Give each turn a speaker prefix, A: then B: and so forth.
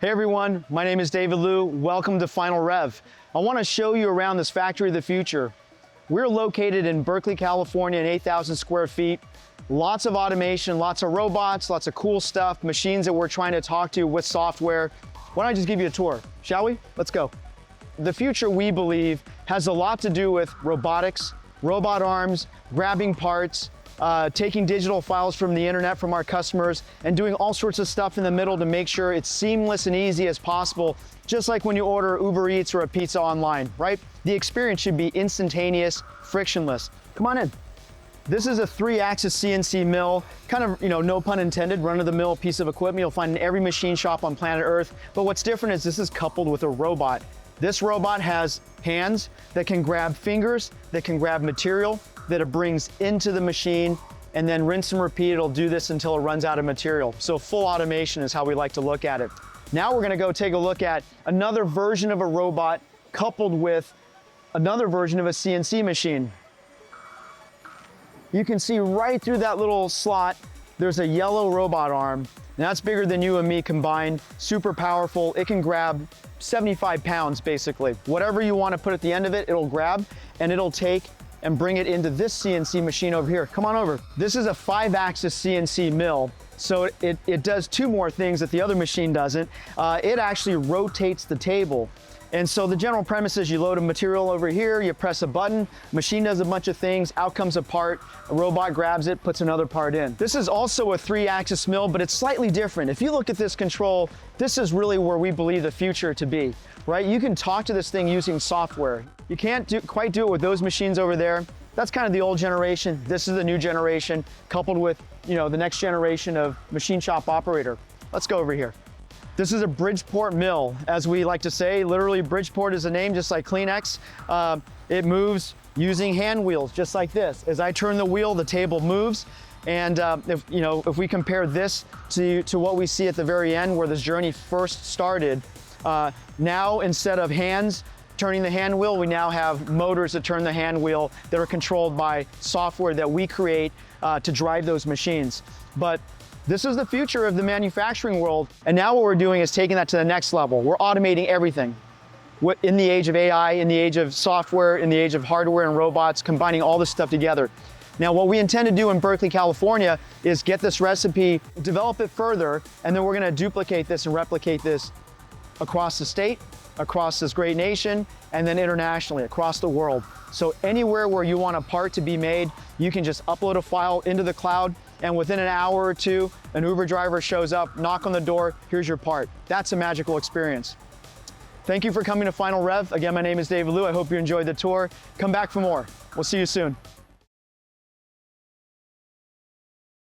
A: Hey everyone, my name is David Liu. Welcome to finalREV. I want to show you around this factory of the future. We're located in Berkeley, California, in 8,000 square feet. Lots of automation, lots of robots, lots of cool stuff, machines that we're trying to talk to with software. Why don't I just give you a tour, shall we? Let's go. The future, we believe, has a lot to do with robotics, robot arms, grabbing parts, taking digital files from the internet from our customers, and doing all sorts of stuff in the middle to make sure it's seamless and easy as possible, just like when you order Uber Eats or a pizza online, right? The experience should be instantaneous, frictionless. Come on in. This is a 3-axis CNC mill, kind of, no pun intended, run-of-the-mill piece of equipment you'll find in every machine shop on planet Earth. But what's different is this is coupled with a robot. This robot has hands that can grab fingers, that can grab material, that it brings into the machine, and then rinse and repeat. It'll do this until it runs out of material. So full automation is how we like to look at it. Now we're gonna go take a look at another version of a robot coupled with another version of a CNC machine. You can see right through that little slot, there's a yellow robot arm. Now that's bigger than you and me combined, super powerful. It can grab 75 pounds basically. Whatever you want to put at the end of it, it'll grab and it'll take and bring it into this CNC machine over here. Come on over. This is a 5-axis CNC mill. So it does two more things that the other machine doesn't. It actually rotates the table. And so the general premise is you load a material over here, you press a button, machine does a bunch of things, out comes a part, a robot grabs it, puts another part in. This is also a 3-axis mill, but it's slightly different. If you look at this control, this is really where we believe the future to be, right? You can talk to this thing using software. You can't quite do it with those machines over there. That's kind of the old generation. This is the new generation, coupled with, the next generation of machine shop operator. Let's go over here. This is a Bridgeport mill, as we like to say. Literally, Bridgeport is a name, just like Kleenex. It moves using hand wheels, just like this. As I turn the wheel, the table moves. And if we compare this to what we see at the very end, where this journey first started, now instead of hands turning the hand wheel, we now have motors that turn the hand wheel that are controlled by software that we create to drive those machines. But this is the future of the manufacturing world. And now what we're doing is taking that to the next level. We're automating everything. In the age of AI, in the age of software, in the age of hardware and robots, combining all this stuff together. Now, what we intend to do in Berkeley, California, is get this recipe, develop it further, and then we're gonna duplicate this and replicate this across the state, across this great nation, and then internationally, across the world. So anywhere where you want a part to be made, you can just upload a file into the cloud, and within an hour or two, an Uber driver shows up, knock on the door, here's your part. That's a magical experience. Thank you for coming to finalREV. Again, my name is David Liu. I hope you enjoyed the tour. Come back for more. We'll see you soon.